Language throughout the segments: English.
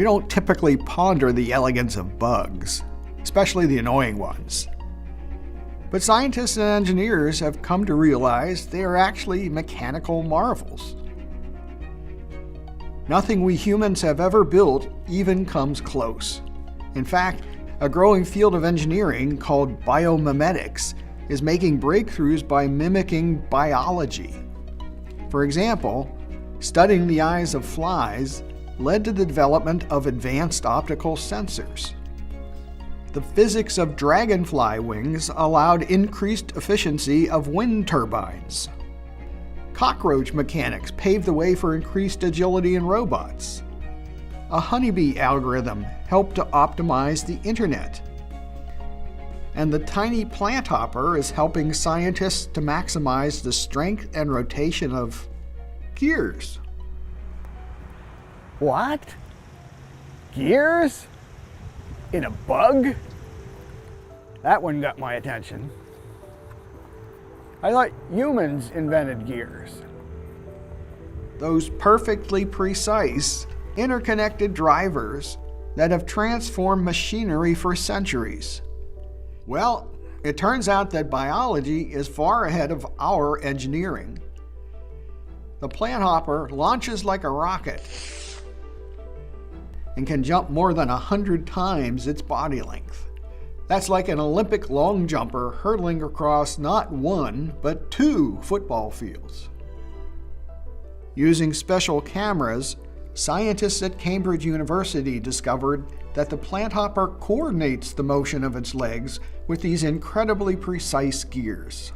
don't typically ponder the elegance of bugs, especially the annoying ones. But scientists and engineers have come to realize they are actually mechanical marvels. Nothing we humans have ever built even comes close. In fact, a growing field of engineering called biomimetics is making breakthroughs by mimicking biology. For example, studying the eyes of flies led to the development of advanced optical sensors. The physics of dragonfly wings allowed increased efficiency of wind turbines. Cockroach mechanics paved the way for increased agility in robots. A honeybee algorithm helped to optimize the internet. And the tiny plant hopper is helping scientists to maximize the strength and rotation of gears. What? Gears? In a bug? That one got my attention. I thought humans invented gears. Those perfectly precise, interconnected drivers that have transformed machinery for centuries. Well, it turns out that biology is far ahead of our engineering. The plant hopper launches like a rocket and can jump more than 100 times its body length. That's like an Olympic long jumper hurtling across not one, but 2 football fields. Using special cameras, scientists at Cambridge University discovered that the plant hopper coordinates the motion of its legs with these incredibly precise gears.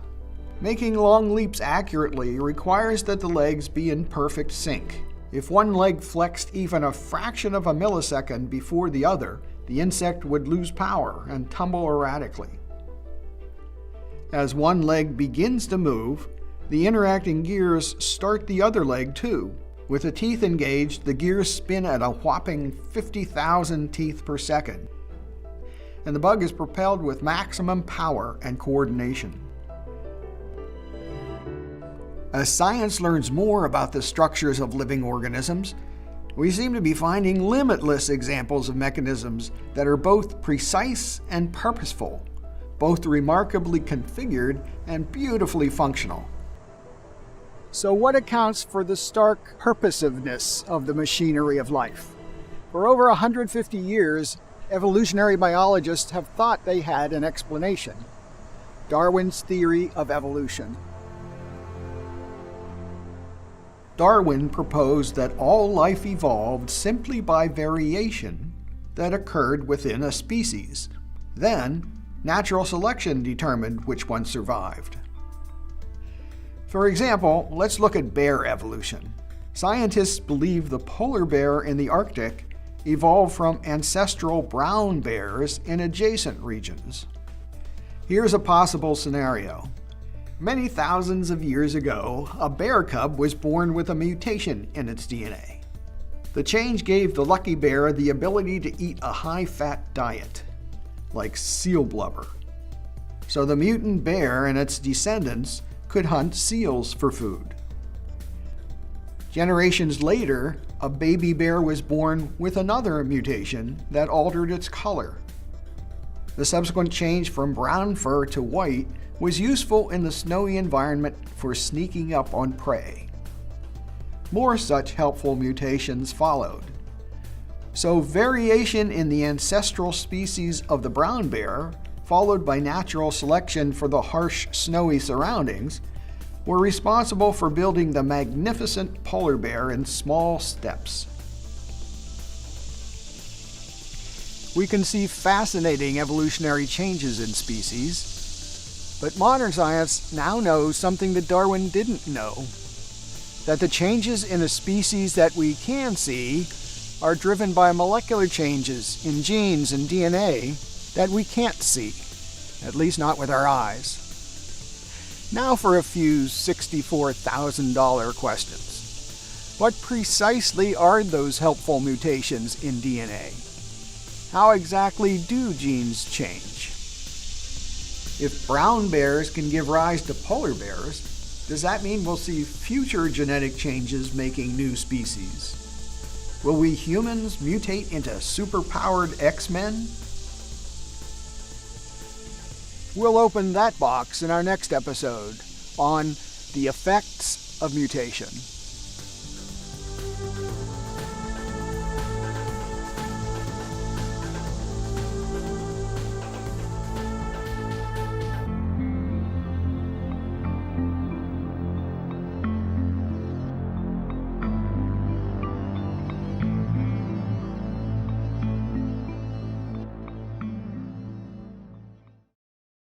Making long leaps accurately requires that the legs be in perfect sync. If one leg flexed even a fraction of a millisecond before the other, the insect would lose power and tumble erratically. As one leg begins to move, the interacting gears start the other leg too. With the teeth engaged, the gears spin at a whopping 50,000 teeth per second, and the bug is propelled with maximum power and coordination. As science learns more about the structures of living organisms, we seem to be finding limitless examples of mechanisms that are both precise and purposeful, both remarkably configured and beautifully functional. So what accounts for the stark purposiveness of the machinery of life? For over 150 years, evolutionary biologists have thought they had an explanation: Darwin's theory of evolution. Darwin proposed that all life evolved simply by variation that occurred within a species. Then, natural selection determined which one survived. For example, let's look at bear evolution. Scientists believe the polar bear in the Arctic evolved from ancestral brown bears in adjacent regions. Here's a possible scenario. Many thousands of years ago, a bear cub was born with a mutation in its DNA. The change gave the lucky bear the ability to eat a high-fat diet, like seal blubber. So the mutant bear and its descendants could hunt seals for food. Generations later, a baby bear was born with another mutation that altered its color. The subsequent change from brown fur to white was useful in the snowy environment for sneaking up on prey. More such helpful mutations followed. So variation in the ancestral species of the brown bear, followed by natural selection for the harsh, snowy surroundings, were responsible for building the magnificent polar bear in small steps. We can see fascinating evolutionary changes in species, but modern science now knows something that Darwin didn't know: that the changes in a species that we can see are driven by molecular changes in genes and DNA that we can't see, at least not with our eyes. Now for a few $64,000 questions. What precisely are those helpful mutations in DNA? How exactly do genes change? If brown bears can give rise to polar bears, does that mean we'll see future genetic changes making new species? Will we humans mutate into superpowered X-Men? We'll open that box in our next episode on the effects of mutation.